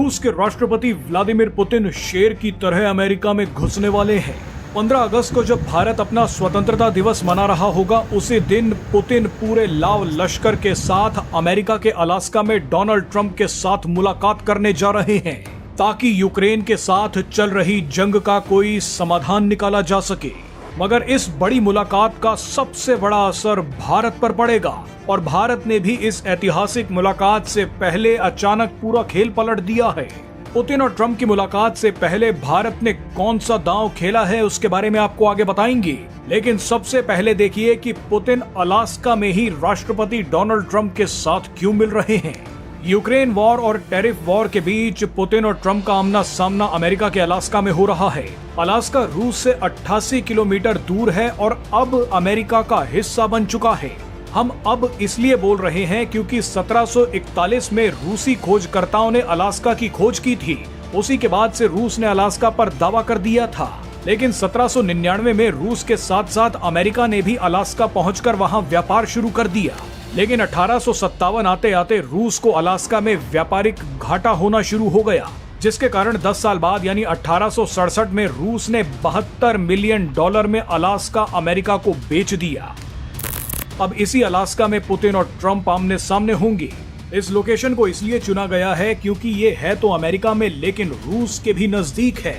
रूस के राष्ट्रपति व्लादिमीर पुतिन शेर की तरह अमेरिका में घुसने वाले हैं। 15 अगस्त को जब भारत अपना स्वतंत्रता दिवस मना रहा होगा, उसी दिन पुतिन पूरे लाव लश्कर के साथ अमेरिका के अलास्का में डोनाल्ड ट्रंप के साथ मुलाकात करने जा रहे हैं, ताकि यूक्रेन के साथ चल रही जंग का कोई समाधान निकाला जा सके। मगर इस बड़ी मुलाकात का सबसे बड़ा असर भारत पर पड़ेगा और भारत ने भी इस ऐतिहासिक मुलाकात से पहले अचानक पूरा खेल पलट दिया है। पुतिन और ट्रंप की मुलाकात से पहले भारत ने कौन सा दांव खेला है, उसके बारे में आपको आगे बताएंगे। लेकिन सबसे पहले देखिए कि पुतिन अलास्का में ही राष्ट्रपति डोनाल्ड ट्रंप के साथ क्यों मिल रहे हैं। यूक्रेन वॉर और टैरिफ वॉर के बीच पुतिन और ट्रंप का आमना सामना अमेरिका के अलास्का में हो रहा है। अलास्का रूस से 88 किलोमीटर दूर है और अब अमेरिका का हिस्सा बन चुका है। हम अब इसलिए बोल रहे हैं क्योंकि 1741 में रूसी खोजकर्ताओं ने अलास्का की खोज की थी। उसी के बाद से रूस ने अलास्का पर दावा कर दिया था। लेकिन 1799 में रूस के साथ साथ अमेरिका ने भी अलास्का पहुंचकर वहां व्यापार शुरू कर दिया। लेकिन 1857 आते आते रूस को अलास्का में व्यापारिक घाटा होना शुरू हो गया, जिसके कारण 10 साल बाद यानी 1867 में रूस ने $72 मिलियन में अलास्का अमेरिका को बेच दिया। अब इसी अलास्का में पुतिन और ट्रंप आमने सामने होंगे। इस लोकेशन को इसलिए चुना गया है क्योंकि ये है तो अमेरिका में, लेकिन रूस के भी नजदीक है।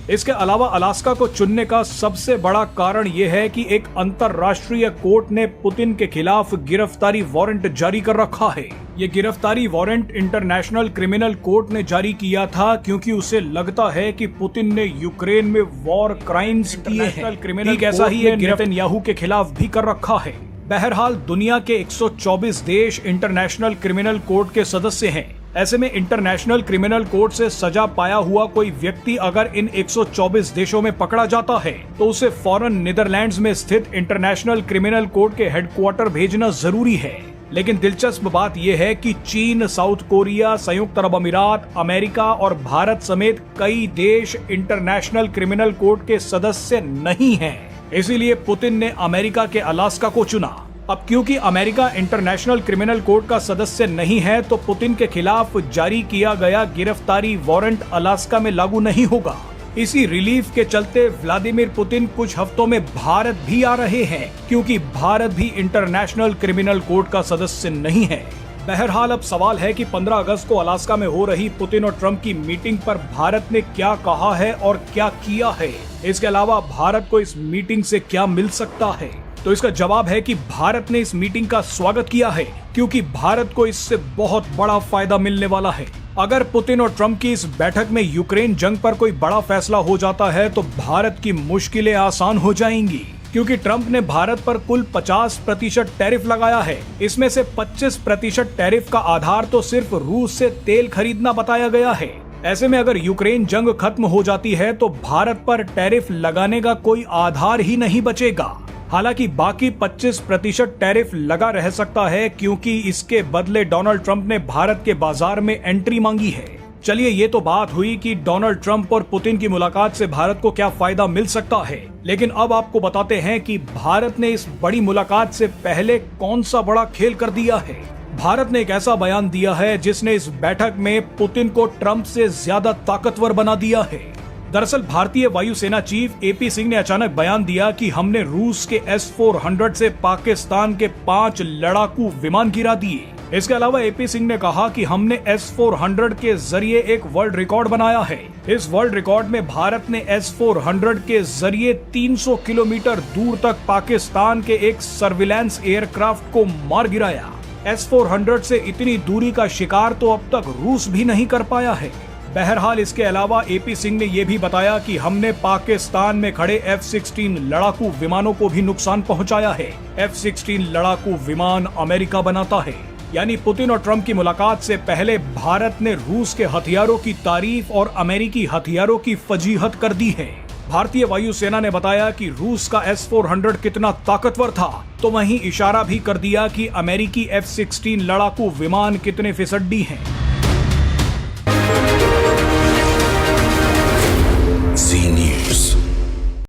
इसके अलावा अलास्का को चुनने का सबसे बड़ा कारण यह है कि एक अंतरराष्ट्रीय कोर्ट ने पुतिन के खिलाफ गिरफ्तारी वारंट जारी कर रखा है। ये गिरफ्तारी वारंट इंटरनेशनल क्रिमिनल कोर्ट ने जारी किया था क्योंकि उसे लगता है कि पुतिन ने यूक्रेन में वॉर क्राइम्स किए हैं। ठीक ऐसा ही एक नेतन्याहू के खिलाफ भी कर रखा है। बहरहाल दुनिया के 124 देश इंटरनेशनल क्रिमिनल कोर्ट के सदस्य हैं। ऐसे में इंटरनेशनल क्रिमिनल कोर्ट से सजा पाया हुआ कोई व्यक्ति अगर इन 124 देशों में पकड़ा जाता है तो उसे फौरन नीदरलैंड्स में स्थित इंटरनेशनल क्रिमिनल कोर्ट के हेडक्वार्टर भेजना जरूरी है। लेकिन दिलचस्प बात यह है कि चीन, साउथ कोरिया, संयुक्त अरब अमीरात, अमेरिका और भारत समेत कई देश इंटरनेशनल क्रिमिनल कोर्ट के सदस्य नहीं हैं। इसीलिए पुतिन ने अमेरिका के अलास्का को चुना। अब क्योंकि अमेरिका इंटरनेशनल क्रिमिनल कोर्ट का सदस्य नहीं है तो पुतिन के खिलाफ जारी किया गया गिरफ्तारी वारंट अलास्का में लागू नहीं होगा। इसी रिलीफ के चलते व्लादिमीर पुतिन कुछ हफ्तों में भारत भी आ रहे हैं, क्योंकि भारत भी इंटरनेशनल क्रिमिनल कोर्ट का सदस्य नहीं है। बहरहाल अब सवाल है कि 15 अगस्त को अलास्का में हो रही पुतिन और ट्रंप की मीटिंग पर भारत ने क्या कहा है और क्या किया है। इसके अलावा भारत को इस मीटिंग से क्या मिल सकता है, तो इसका जवाब है कि भारत ने इस मीटिंग का स्वागत किया है, क्योंकि भारत को इससे बहुत बड़ा फायदा मिलने वाला है। अगर पुतिन और ट्रंप की इस बैठक में यूक्रेन जंग पर कोई बड़ा फैसला हो जाता है तो भारत की मुश्किलें आसान हो जाएंगी, क्योंकि ट्रंप ने भारत पर कुल 50% टैरिफ लगाया है। इसमें से 25% टैरिफ का आधार तो सिर्फ रूस से तेल खरीदना बताया गया है। ऐसे में अगर यूक्रेन जंग खत्म हो जाती है तो भारत पर टैरिफ लगाने का कोई आधार ही नहीं बचेगा। हालांकि बाकी 25% टैरिफ लगा रह सकता है, क्योंकि इसके बदले डोनाल्ड ट्रंप ने भारत के बाजार में एंट्री मांगी है। चलिए, ये तो बात हुई कि डोनाल्ड ट्रंप और पुतिन की मुलाकात से भारत को क्या फायदा मिल सकता है। लेकिन अब आपको बताते हैं कि भारत ने इस बड़ी मुलाकात से पहले कौन सा बड़ा खेल कर दिया है। भारत ने एक ऐसा बयान दिया है जिसने इस बैठक में पुतिन को ट्रंप से ज्यादा ताकतवर बना दिया है। दरअसल भारतीय वायुसेना चीफ एपी सिंह ने अचानक बयान दिया कि हमने रूस के S-400 से पाकिस्तान के 5 लड़ाकू विमान गिरा दिए। इसके अलावा एपी सिंह ने कहा कि हमने S-400 के जरिए एक वर्ल्ड रिकॉर्ड बनाया है। इस वर्ल्ड रिकॉर्ड में भारत ने S-400 के जरिए 300 किलोमीटर दूर तक पाकिस्तान के एक सर्विलांस एयरक्राफ्ट को मार गिराया। S-400 से इतनी दूरी का शिकार तो अब तक रूस भी नहीं कर पाया है। बहरहाल इसके अलावा एपी सिंह ने यह भी बताया कि हमने पाकिस्तान में खड़े F-16 लड़ाकू विमानों को भी नुकसान पहुंचाया है। F-16 लड़ाकू विमान अमेरिका बनाता है। यानी पुतिन और ट्रंप की मुलाकात से पहले भारत ने रूस के हथियारों की तारीफ और अमेरिकी हथियारों की फजीहत कर दी है। भारतीय वायुसेना ने बताया कि रूस का S-400 कितना ताकतवर था, तो वहीं इशारा भी कर दिया कि अमेरिकी F-16 लड़ाकू विमान कितने फिसड्डी हैं।